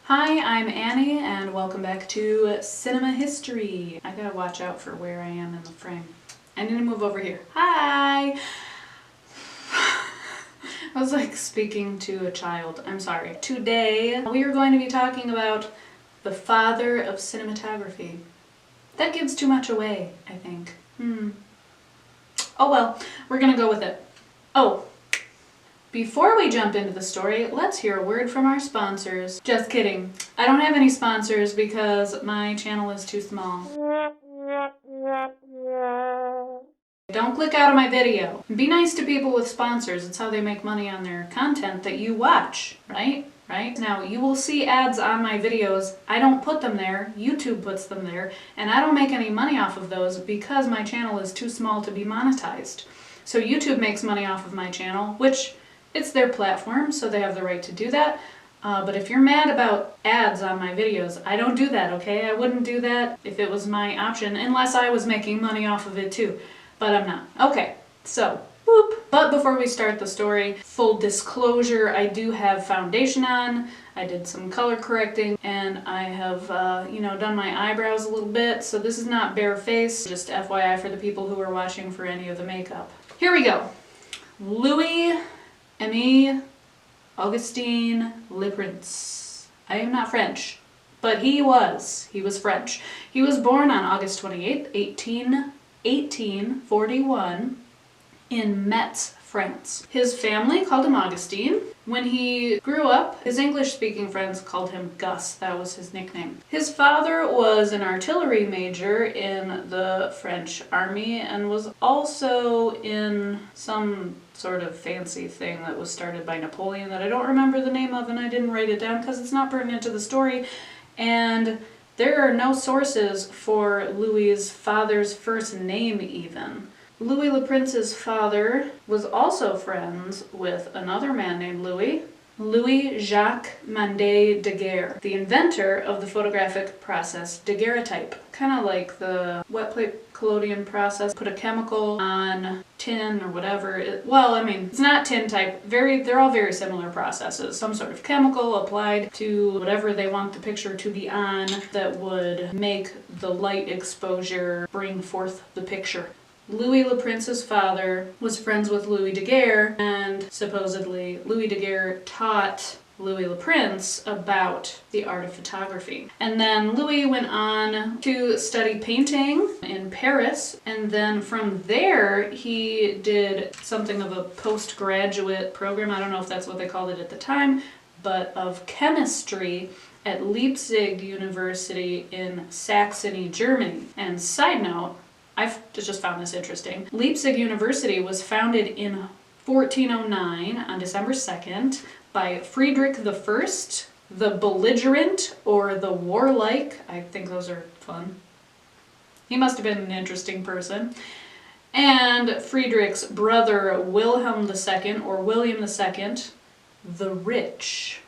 Hi, I'm Annie, and welcome back to Cinema History. I gotta watch out for where I am in the frame. I need to move over here. Hi! I was like speaking to a child. I'm sorry. Today, we are going to be talking about the father of cinematography. That gives too much away, I think. Oh well, we're gonna go with it. Oh, before we jump into the story, let's hear a word from our sponsors. Just kidding. I don't have any sponsors because my channel is too small. Don't click out of my video. Be nice to people with sponsors. It's how they make money on their content that you watch, right? Now, you will see ads on my videos. I don't put them there. YouTube puts them there. And I don't make any money off of those because my channel is too small to be monetized. So YouTube makes money off of my channel, which it's their platform, so they have the right to do that. But if you're mad about ads on my videos, I don't do that, okay? I wouldn't do that if it was my option, unless I was making money off of it too. But I'm not. Okay, so, whoop. But before we start the story, full disclosure, I do have foundation on. I did some color correcting, and I have, done my eyebrows a little bit, so this is not bare face, just FYI for the people who are watching for any of the makeup. Here we go. Louis Aimé Augustin Le Prince. I am not French, but he was French. He was born on August 28th, 1841 in Metz, France. His family called him Augustine. When he grew up, his English-speaking friends called him Gus. That was his nickname. His father was an artillery major in the French army and was also in some sort of fancy thing that was started by Napoleon that I don't remember the name of, and I didn't write it down because it's not pertinent to the story. And there are no sources for Louis's father's first name even. Louis Le Prince's father was also friends with another man named Louis Jacques Mandé Daguerre, the inventor of the photographic process daguerreotype. Kind of like the wet plate collodion process. Put a chemical on tin or whatever. It's not tin type. They're all very similar processes. Some sort of chemical applied to whatever they want the picture to be on that would make the light exposure bring forth the picture. Louis Le Prince's father was friends with Louis Daguerre, and supposedly Louis Daguerre taught Louis Le Prince about the art of photography. And then Louis went on to study painting in Paris, and then from there he did something of a postgraduate program, I don't know if that's what they called it at the time, but of chemistry at Leipzig University in Saxony, Germany. And side note, I've just found this interesting. Leipzig University was founded in 1409 on December 2nd by Friedrich I, the belligerent or the warlike. I think those are fun. He must have been an interesting person. And Friedrich's brother Wilhelm II, or William II, the Rich.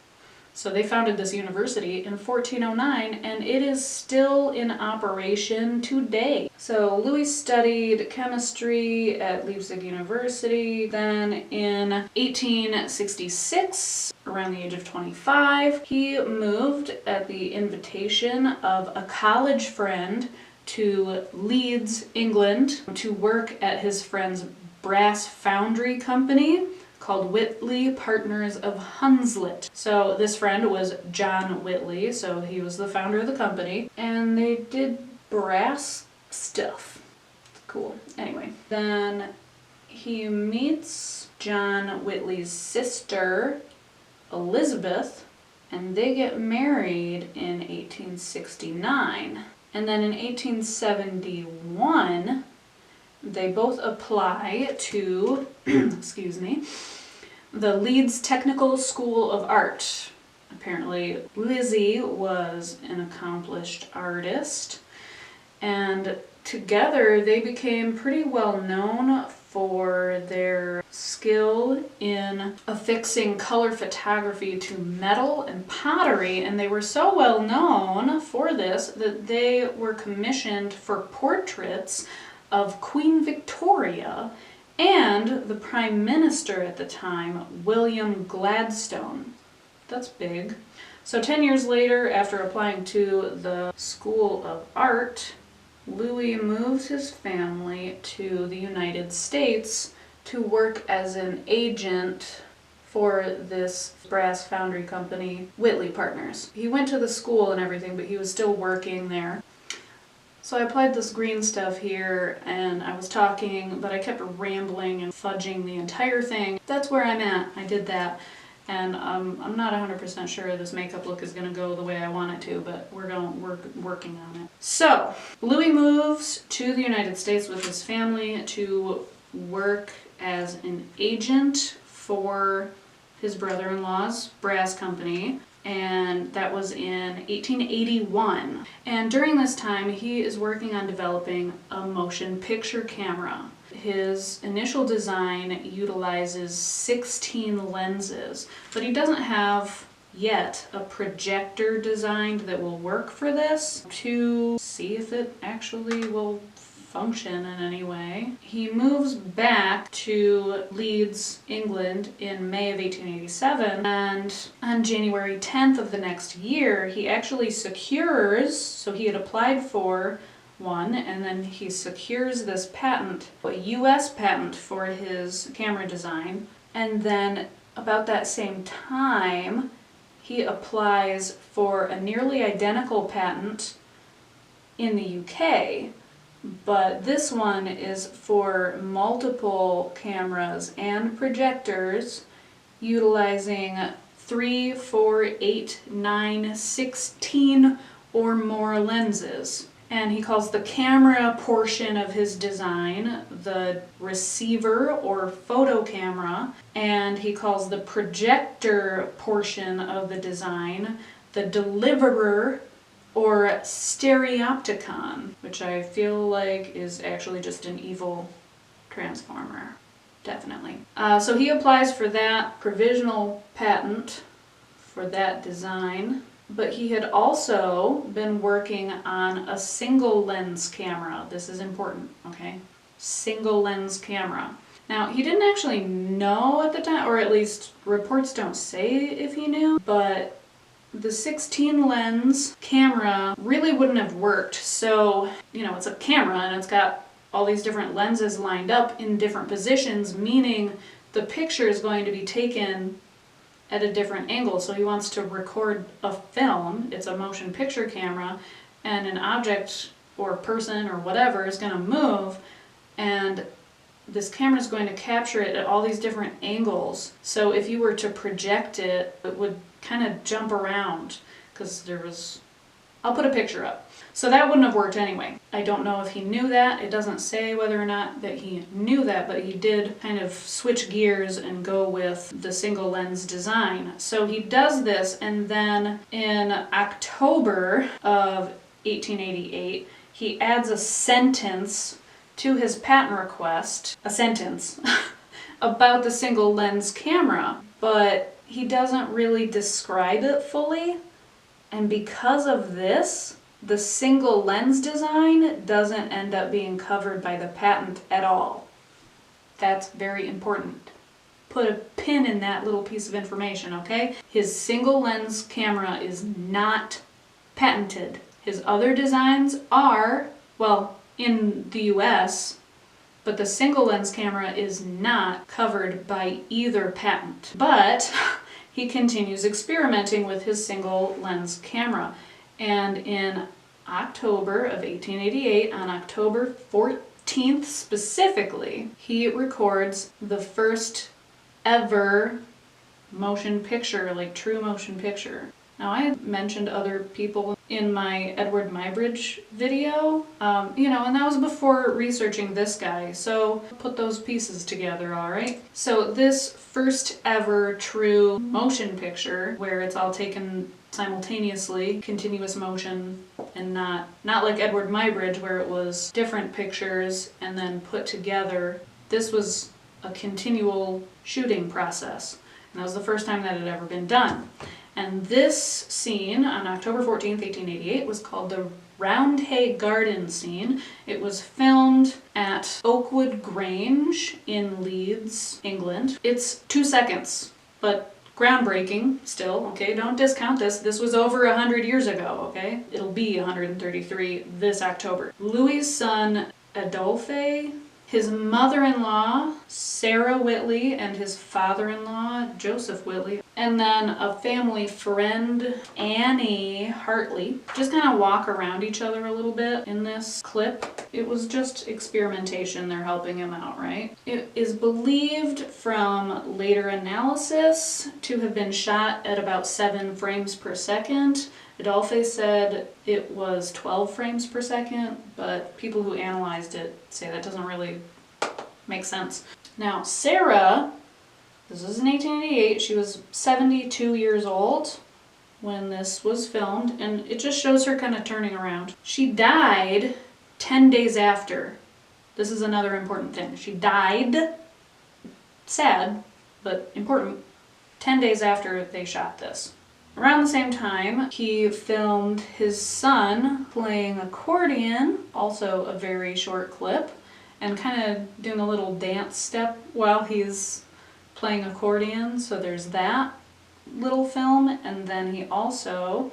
So they founded this university in 1409, and it is still in operation today. So Louis studied chemistry at Leipzig University. Then in 1866, around the age of 25, he moved at the invitation of a college friend to Leeds, England, to work at his friend's brass foundry company called Whitley Partners of Hunslet. So this friend was John Whitley, so he was the founder of the company, and they did brass stuff. Cool. Anyway, then he meets John Whitley's sister, Elizabeth, and they get married in 1869. And then in 1871, they both apply to, the Leeds Technical School of Art. Apparently, Lizzie was an accomplished artist, and together they became pretty well known for their skill in affixing color photography to metal and pottery, and they were so well known for this that they were commissioned for portraits of Queen Victoria and the Prime Minister at the time, William Gladstone. That's big. So 10 years later, after applying to the School of Art, Louis moves his family to the United States to work as an agent for this brass foundry company, Whitley Partners. He went to the school and everything, but he was still working there. So I applied this green stuff here, and I was talking, but I kept rambling and fudging the entire thing. That's where I'm at. I did that. And I'm not 100% sure this makeup look is going to go the way I want it to, but we're working on it. So, Louis moves to the United States with his family to work as an agent for his brother-in-law's brass company, and that was in 1881. And during this time, he is working on developing a motion picture camera. His initial design utilizes 16 lenses, but he doesn't have yet a projector designed that will work for this to see if it actually will function in any way. He moves back to Leeds, England in May of 1887, and on January 10th of the next year, he actually secures, so he had applied for one, and then he secures this patent, a US patent for his camera design, and then about that same time, he applies for a nearly identical patent in the UK, but this one is for multiple cameras and projectors utilizing 3, 4, 8, 9, 16 or more lenses. And he calls the camera portion of his design the receiver or photo camera, and he calls the projector portion of the design the deliverer or stereopticon, which I feel like is actually just an evil transformer. Definitely. So he applies for that provisional patent for that design. But he had also been working on a single lens camera. This is important, okay? Single lens camera. Now, he didn't actually know at the time, or at least reports don't say if he knew, but the 16 lens camera really wouldn't have worked. So, it's a camera and it's got all these different lenses lined up in different positions, meaning the picture is going to be taken at a different angle. So he wants to record a film, it's a motion picture camera, and an object or person or whatever is going to move, and this camera is going to capture it at all these different angles. So if you were to project it, it would kind of jump around, because I'll put a picture up. So that wouldn't have worked anyway. I don't know if he knew that. It doesn't say whether or not that he knew that, but he did kind of switch gears and go with the single lens design. So he does this, and then in October of 1888, he adds a sentence to his patent request, a sentence about the single lens camera, but he doesn't really describe it fully. And because of this, the single lens design doesn't end up being covered by the patent at all. That's very important. Put a pin in that little piece of information, okay? His single lens camera is not patented. His other designs are, well, in the US, but the single lens camera is not covered by either patent. But he continues experimenting with his single lens camera. And in October of 1888, on October 14th specifically, he records the first ever motion picture, like true motion picture. Now, I had mentioned other people in my Edward Muybridge video, and that was before researching this guy, so put those pieces together, all right? So this first ever true motion picture, where it's all taken simultaneously, continuous motion, and not like Edward Muybridge, where it was different pictures and then put together. This was a continual shooting process, and that was the first time that had ever been done. And this scene on October 14th, 1888 was called the Roundhay Garden scene. It was filmed at Oakwood Grange in Leeds, England. It's 2 seconds, but groundbreaking still, okay? Don't discount this. This was over 100 years ago, okay? It'll be 133 this October. Louis's son, Adolphe, his mother-in-law, Sarah Whitley, and his father-in-law, Joseph Whitley, and then a family friend, Annie Hartley, just kind of walk around each other a little bit in this clip. It was just experimentation. They're helping him out, right? It is believed from later analysis to have been shot at about 7 frames per second. Adolphe said it was 12 frames per second, but people who analyzed it say that doesn't really make sense. Now, Sarah, this was in 1888, she was 72 years old when this was filmed, and it just shows her kind of turning around. She died 10 days after. This is another important thing. She died, sad, but important, 10 days after they shot this. Around the same time, he filmed his son playing accordion, also a very short clip, and kind of doing a little dance step while he's playing accordion, so there's that little film. And then he also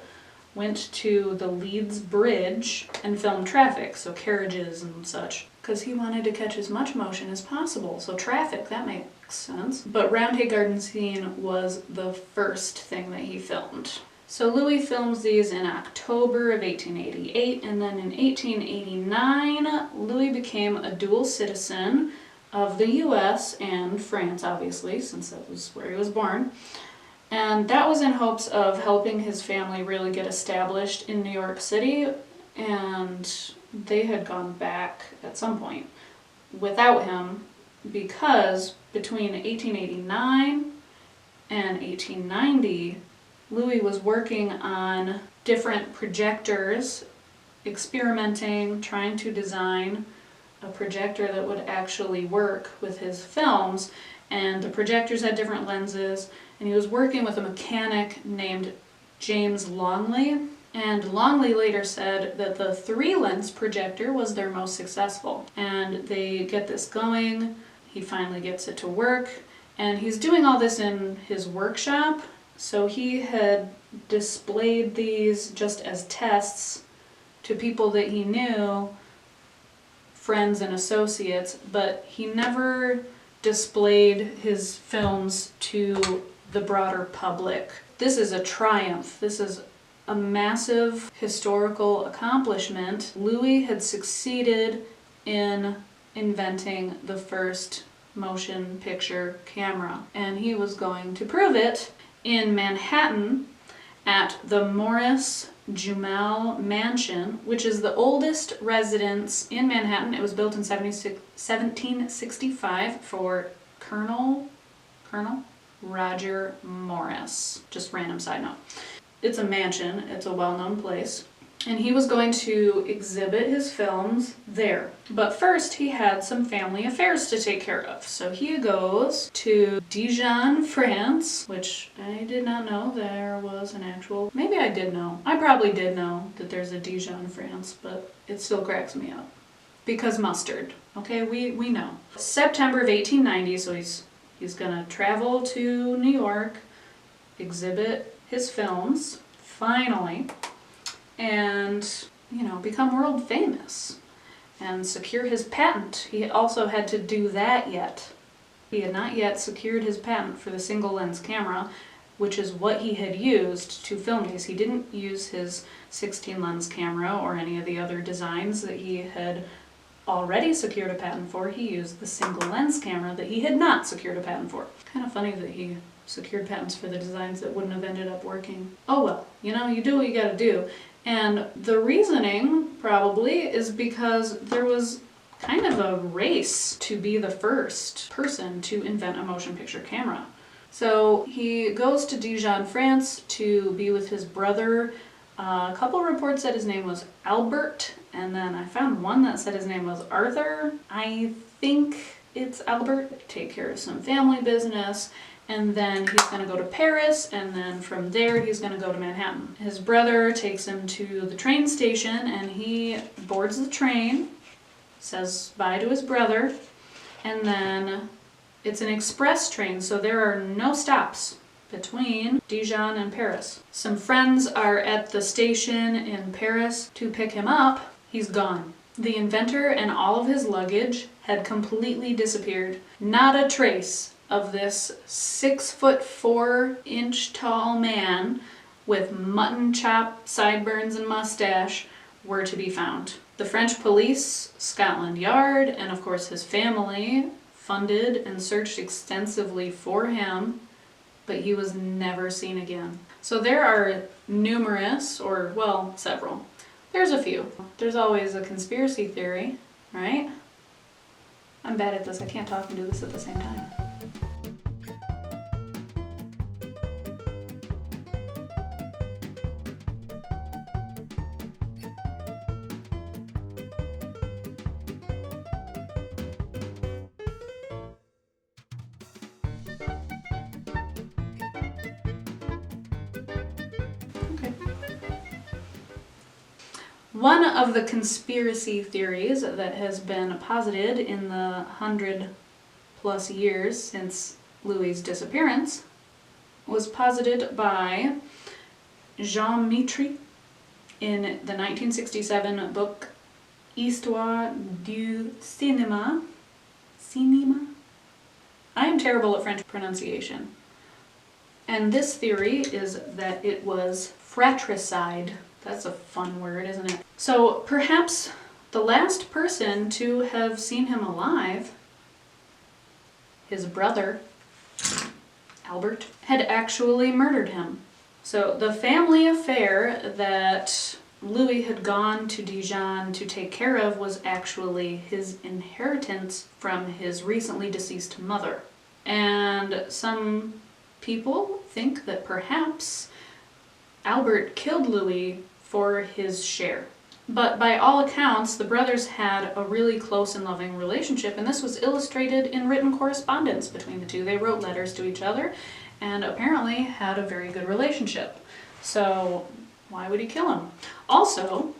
went to the Leeds Bridge and filmed traffic, so carriages and such, because he wanted to catch as much motion as possible. So traffic, that makes sense. But Roundhay Garden scene was the first thing that he filmed. So Louis films these in October of 1888, and then in 1889, Louis became a dual citizen of the US and France, obviously, since that was where he was born. And that was in hopes of helping his family really get established in New York City, and they had gone back at some point without him, because between 1889 and 1890, Louis was working on different projectors, experimenting, trying to design a projector that would actually work with his films, and the projectors had different lenses, and he was working with a mechanic named James Longley, and Longley later said that the 3-lens projector was their most successful. And they get this going, he finally gets it to work, and he's doing all this in his workshop, so he had displayed these just as tests to people that he knew, friends and associates, but he never displayed his films to the broader public. This is a triumph. This is a massive historical accomplishment. Louis had succeeded in inventing the first motion picture camera, and he was going to prove it in Manhattan at the Morris Jumel Mansion, which is the oldest residence in Manhattan. It was built in 1765 for Colonel Roger Morris. Just random side note. It's a mansion, it's a well-known place, and he was going to exhibit his films there. But first he had some family affairs to take care of. So he goes to Dijon, France, which I did not know there was an actual, maybe I did know. I probably did know that there's a Dijon, France, but it still cracks me up. Because mustard, okay, we know. September of 1890, so he's gonna travel to New York, exhibit his films, finally, and, become world famous and secure his patent. He also had to do that yet. He had not yet secured his patent for the single lens camera, which is what he had used to film these. He didn't use his 16 lens camera or any of the other designs that he had already secured a patent for. He used the single lens camera that he had not secured a patent for. Kind of funny that he secured patents for the designs that wouldn't have ended up working. Oh well, you do what you gotta do. And the reasoning probably is because there was kind of a race to be the first person to invent a motion picture camera. So he goes to Dijon, France to be with his brother. A couple reports said his name was Albert, and then I found one that said his name was Arthur. I think it's Albert. Take care of some family business, and then he's going to go to Paris, and then from there he's going to go to Manhattan. His brother takes him to the train station, and he boards the train, says bye to his brother, and then it's an express train, so there are no stops. between Dijon and Paris. Some friends are at the station in Paris to pick him up. He's gone. The inventor and all of his luggage had completely disappeared. Not a trace of this 6'4" tall man with mutton chop, sideburns, and mustache were to be found. The French police, Scotland Yard, and of course his family funded and searched extensively for him, but he was never seen again. So there are numerous, or well, several. There's a few. There's always a conspiracy theory, right? I'm bad at this. I can't talk and do this at the same time. One of the conspiracy theories that has been posited in the 100+ years since Louis's disappearance was posited by Jean Mitry in the 1967 book Histoire du cinéma. I am terrible at French pronunciation. And this theory is that it was fratricide. That's a fun word, isn't it? So perhaps the last person to have seen him alive, his brother, Albert, had actually murdered him. So the family affair that Louis had gone to Dijon to take care of was actually his inheritance from his recently deceased mother. And some people think that perhaps Albert killed Louis for his share. But by all accounts, the brothers had a really close and loving relationship, and this was illustrated in written correspondence between the two. They wrote letters to each other and apparently had a very good relationship. So why would he kill him? Also,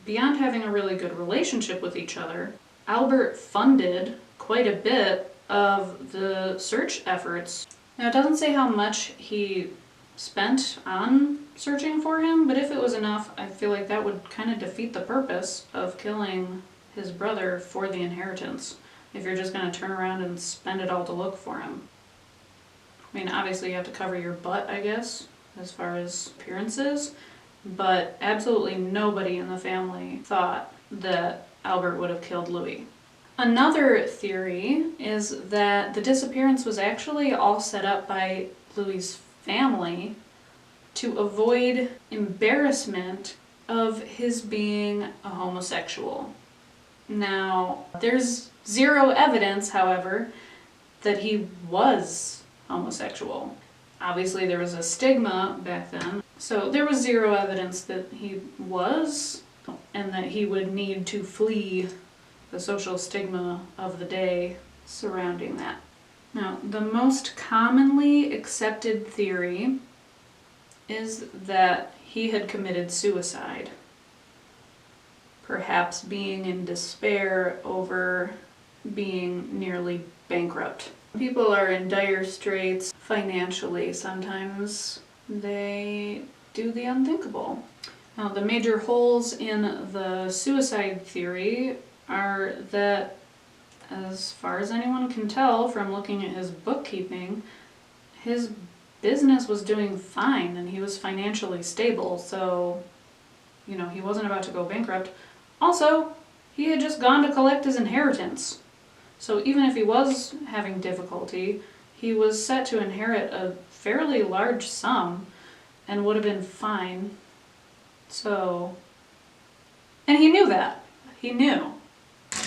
beyond having a really good relationship with each other, Albert funded quite a bit of the search efforts. Now, it doesn't say how much he spent on searching for him, but if it was enough, I feel like that would kind of defeat the purpose of killing his brother for the inheritance, if you're just going to turn around and spend it all to look for him. I mean, obviously you have to cover your butt, I guess, as far as appearances, but absolutely nobody in the family thought that Albert would have killed Louis. Another theory is that the disappearance was actually all set up by Louis's family to avoid embarrassment of his being a homosexual. Now, there's zero evidence, however, that he was homosexual. Obviously, there was a stigma back then, so there was zero evidence that he was, and that he would need to flee the social stigma of the day surrounding that. Now, the most commonly accepted theory is that he had committed suicide, perhaps being in despair over being nearly bankrupt. People are in dire straits financially. Sometimes they do the unthinkable. Now, the major holes in the suicide theory are that, as far as anyone can tell from looking at his bookkeeping, his business was doing fine and he was financially stable, so, he wasn't about to go bankrupt. Also, he had just gone to collect his inheritance. So even if he was having difficulty, he was set to inherit a fairly large sum and would have been fine. So, and he knew that. He knew.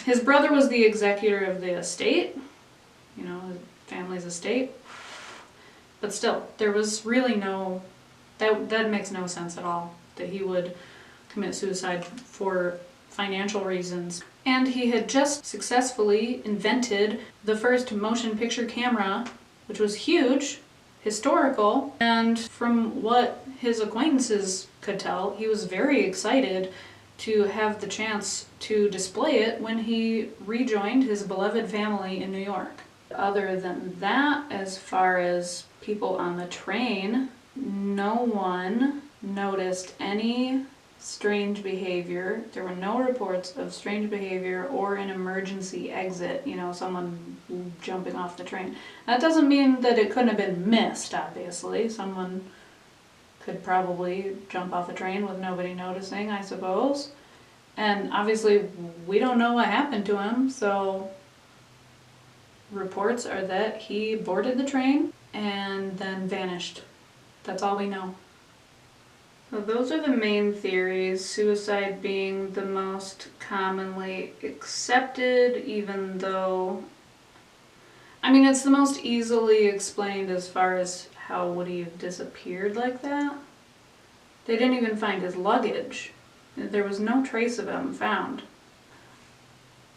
His brother was the executor of the estate, his family's estate. But still, there was really that makes no sense at all, that he would commit suicide for financial reasons. And he had just successfully invented the first motion picture camera, which was huge, historical, and from what his acquaintances could tell, he was very excited to have the chance to display it when he rejoined his beloved family in New York. Other than that, as far as people on the train, no one noticed any strange behavior. There were no reports of strange behavior or an emergency exit, someone jumping off the train. That doesn't mean that it couldn't have been missed, obviously. Someone could probably jump off a train with nobody noticing, I suppose. And obviously, we don't know what happened to him, so reports are that he boarded the train and then vanished. That's all we know. So those are the main theories, suicide being the most commonly accepted, even though, it's the most easily explained as far as how would he have disappeared like that. They didn't even find his luggage. There was no trace of him found.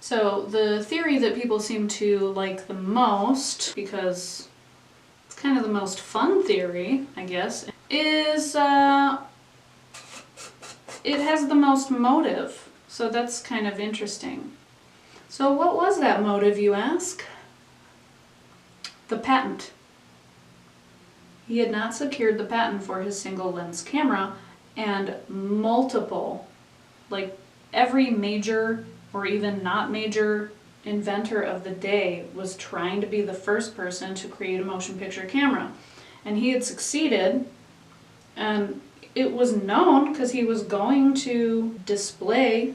So the theory that people seem to like the most, because it's kind of the most fun theory, I guess, is it has the most motive. So that's kind of interesting. So what was that motive, you ask? The patent. He had not secured the patent for his single lens camera, and multiple, every major or even not major inventor of the day was trying to be the first person to create a motion picture camera. And he had succeeded, and it was known because he was going to display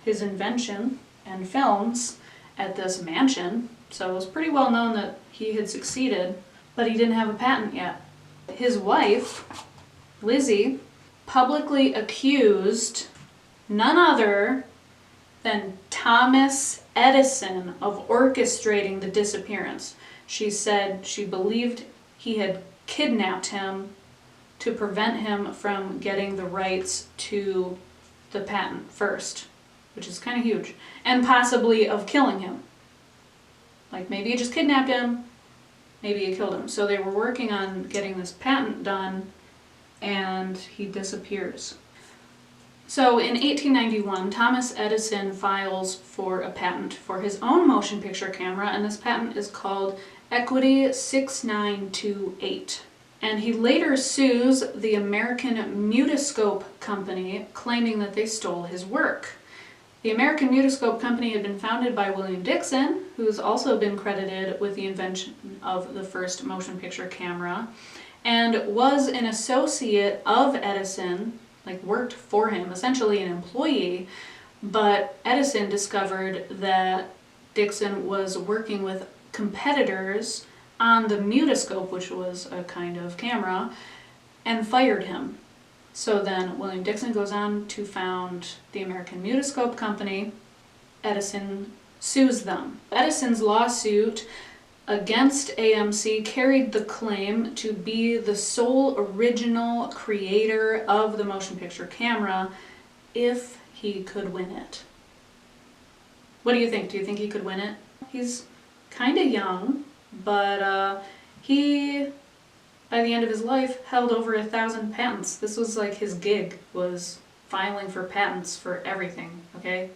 his invention and films at this mansion. So it was pretty well known that he had succeeded, but he didn't have a patent yet. His wife, Lizzie, publicly accused none other than Thomas Edison of orchestrating the disappearance. She said she believed he had kidnapped him to prevent him from getting the rights to the patent first, which is kind of huge, and possibly of killing him. Maybe he just kidnapped him, maybe he killed him. So they were working on getting this patent done, and he disappears. So in 1891, Thomas Edison files for a patent for his own motion picture camera, and this patent is called Equity 6928. And he later sues the American Mutoscope Company, claiming that they stole his work. The American Mutoscope Company had been founded by William Dixon, who's also been credited with the invention of the first motion picture camera, and was an associate of Edison, worked for him, essentially an employee, but Edison discovered that Dixon was working with competitors on the Mutoscope, which was a kind of camera, and fired him. So then William Dixon goes on to found the American Mutoscope Company. Edison sues them. Edison's lawsuit against AMC carried the claim to be the sole original creator of the motion picture camera if he could win it. What do you think? Do you think he could win it? He's kind of young, but he, by the end of his life, held over 1,000 patents. This was his gig, was filing for patents for everything, okay?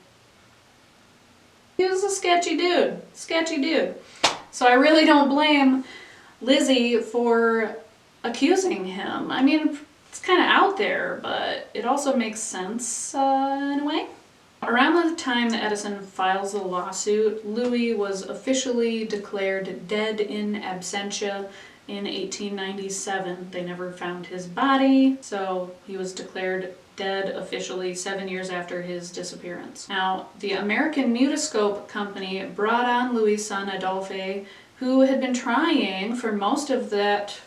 He was a sketchy dude. So I really don't blame Lizzie for accusing him. It's kind of out there, but it also makes sense in a way. Around the time that Edison files the lawsuit, Louis was officially declared dead in absentia in 1897. They never found his body, so he was declared dead officially 7 years after his disappearance. Now, the American Mutoscope Company brought on Louis' son Adolphe, who had been trying for most of that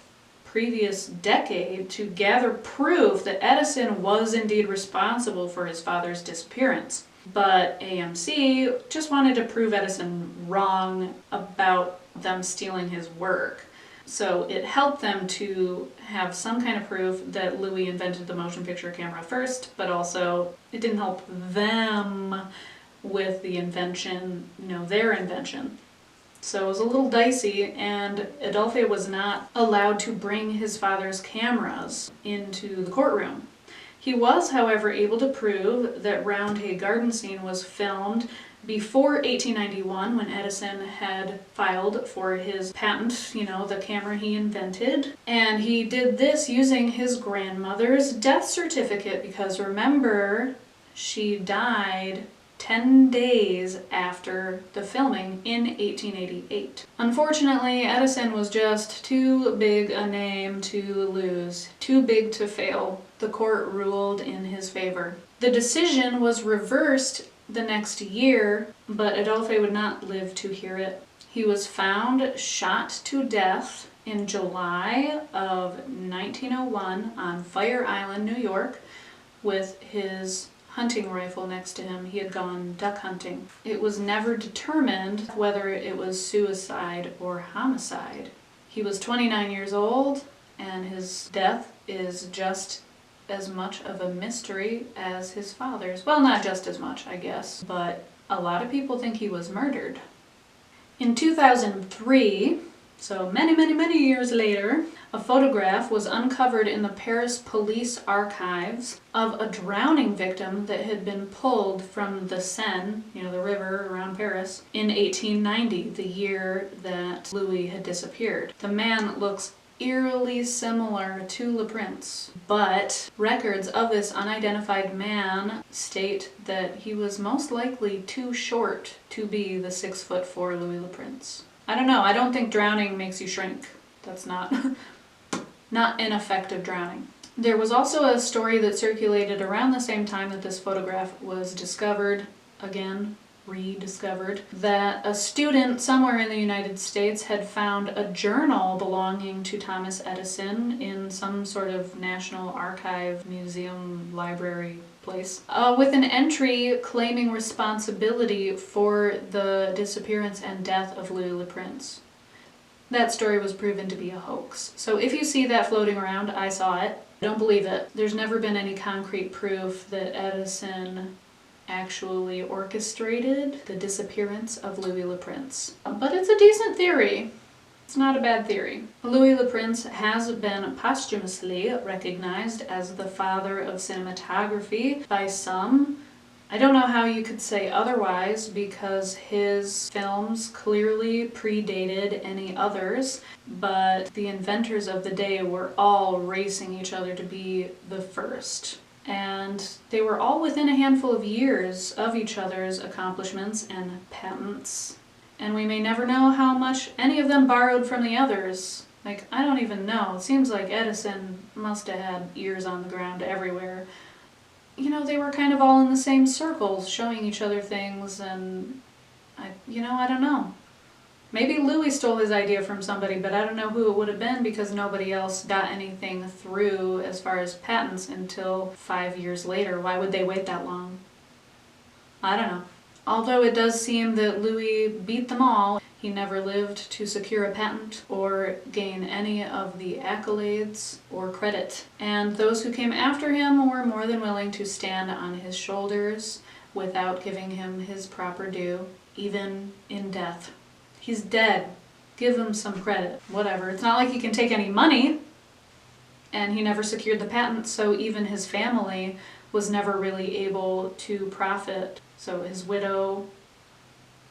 previous decade to gather proof that Edison was indeed responsible for his father's disappearance. But AMC just wanted to prove Edison wrong about them stealing his work. So it helped them to have some kind of proof that Louis invented the motion picture camera first, but also it didn't help them with the invention, their invention. So it was a little dicey, and Adolphe was not allowed to bring his father's cameras into the courtroom. He was, however, able to prove that Roundhay garden scene was filmed before 1891, when Edison had filed for his patent, the camera he invented. And he did this using his grandmother's death certificate, because remember, she died 10 days after the filming in 1888. Unfortunately, Edison was just too big a name to lose, too big to fail. The court ruled in his favor. The decision was reversed the next year, but Adolphe would not live to hear it. He was found shot to death in July of 1901 on Fire Island, New York, with his hunting rifle next to him. He had gone duck hunting. It was never determined whether it was suicide or homicide. He was 29 years old, and his death is just as much of a mystery as his father's. Well, not just as much, I guess, but a lot of people think he was murdered. In 2003, so many years later, a photograph was uncovered in the Paris police archives of a drowning victim that had been pulled from the Seine, the river around Paris, in 1890, the year that Louis had disappeared. The man looks eerily similar to Le Prince, but records of this unidentified man state that he was most likely too short to be the 6'4" Louis Le Prince. I don't know, I don't think drowning makes you shrink. That's not ineffective drowning. There was also a story that circulated around the same time that this photograph was discovered, again, rediscovered, that a student somewhere in the United States had found a journal belonging to Thomas Edison in some sort of National Archive, museum, library place, with an entry claiming responsibility for the disappearance and death of Louis Le Prince. That story was proven to be a hoax. So if you see that floating around, I saw it. Don't believe it. There's never been any concrete proof that Edison actually orchestrated the disappearance of Louis Le Prince. But it's a decent theory. It's not a bad theory. Louis Le Prince has been posthumously recognized as the father of cinematography by some. I don't know how you could say otherwise, because his films clearly predated any others, but the inventors of the day were all racing each other to be the first. And they were all within a handful of years of each other's accomplishments and patents. And we may never know how much any of them borrowed from the others. I don't even know. It seems like Edison must have had ears on the ground everywhere. They were kind of all in the same circles, showing each other things, and I don't know. Maybe Louis stole his idea from somebody, but I don't know who it would have been, because nobody else got anything through as far as patents until 5 years later. Why would they wait that long? I don't know. Although it does seem that Louis beat them all, he never lived to secure a patent or gain any of the accolades or credit. And those who came after him were more than willing to stand on his shoulders without giving him his proper due, even in death. He's dead. Give him some credit. Whatever. It's not like he can take any money, and he never secured the patent, so even his family was never really able to profit. So his widow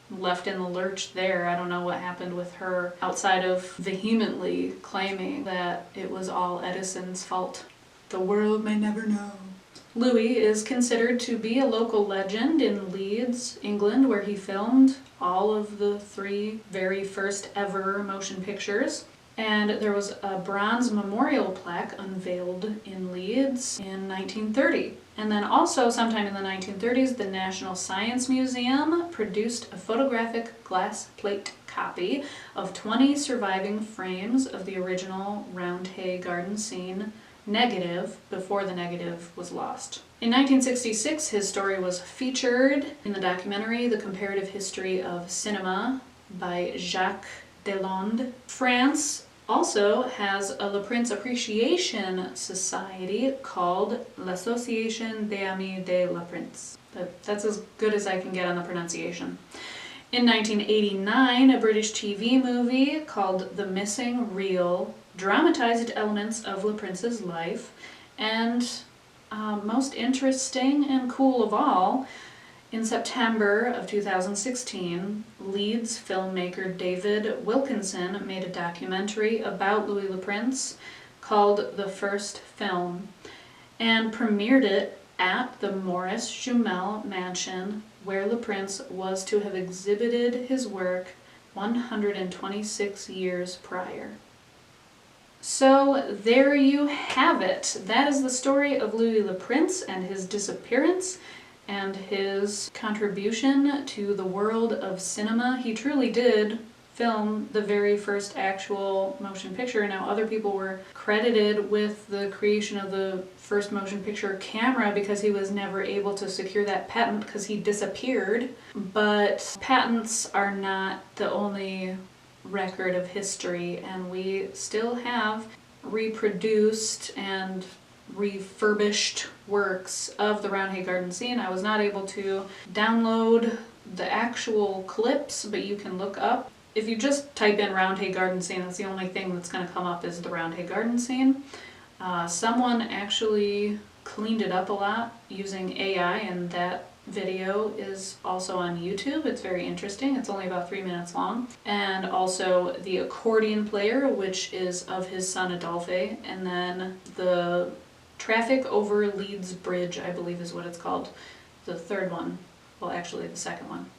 left in the lurch there. I don't know what happened with her, outside of vehemently claiming that it was all Edison's fault. The world may never know. Louis is considered to be a local legend in Leeds, England, where he filmed all of the 3 very first ever motion pictures. And there was a bronze memorial plaque unveiled in Leeds in 1930. And then also sometime in the 1930s, the National Science Museum produced a photographic glass plate copy of 20 surviving frames of the original Round Hay Garden scene negative before the negative was lost. In 1966, his story was featured in the documentary The Comparative History of Cinema by Jacques Delande. France also has a Le Prince Appreciation Society called L'Association des Amis de Le Prince. That's as good as I can get on the pronunciation. In 1989, a British TV movie called The Missing Reel dramatized elements of Le Prince's life, and most interesting and cool of all, In September of 2016, Leeds filmmaker David Wilkinson made a documentary about Louis Le Prince called The First Film and premiered it at the Maurice Jumel mansion where Le Prince was to have exhibited his work 126 years prior. So there you have it. That is the story of Louis Le Prince and his disappearance and his contribution to the world of cinema. He truly did film the very first actual motion picture. Now, other people were credited with the creation of the first motion picture camera because he was never able to secure that patent because he disappeared. But patents are not the only record of history, and we still have reproduced and refurbished works of the Roundhay Garden scene. I was not able to download the actual clips, but you can look up. If you just type in Roundhay Garden scene, that's the only thing that's going to come up is the Roundhay Garden scene. Someone actually cleaned it up a lot using AI, and that video is also on YouTube. It's very interesting. It's only about 3 minutes long. And also the accordion player, which is of his son Adolphe, and then the traffic over Leeds Bridge, I believe is what it's called. The third one. Well, actually the second one.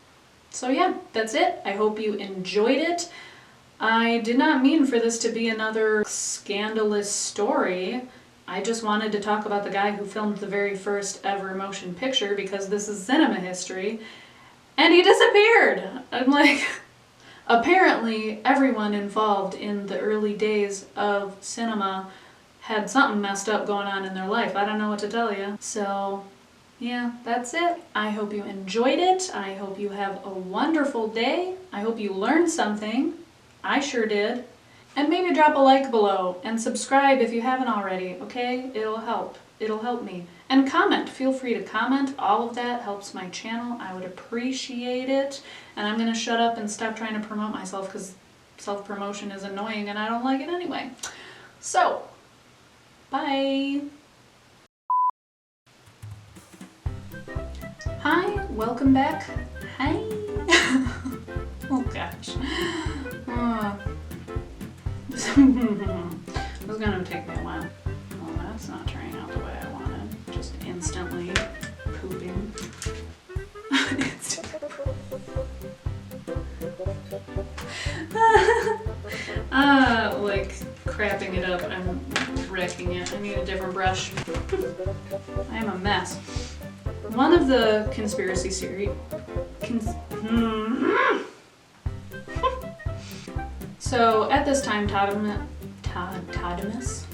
So yeah, that's it. I hope you enjoyed it. I did not mean for this to be another scandalous story. I just wanted to talk about the guy who filmed the very first ever motion picture because this is cinema history, and he disappeared. I'm like, apparently everyone involved in the early days of cinema had something messed up going on in their life. I don't know what to tell you. So yeah, that's it. I hope you enjoyed it. I hope you have a wonderful day. I hope you learned something. I sure did. And maybe drop a like below and subscribe if you haven't already, okay? It'll help. It'll help me. And comment. Feel free to comment. All of that helps my channel. I would appreciate it. And I'm going to shut up and stop trying to promote myself because self-promotion is annoying and I don't like it anyway. So, bye! Hi, welcome back. Hi! Oh gosh. This is gonna take me a while. Well, that's not turning out the way I wanted. Just instantly pooping. Like crapping it up. I'm wrecking it. I need a different brush. I am a mess. One of the conspiracy series. So at this time, Todimus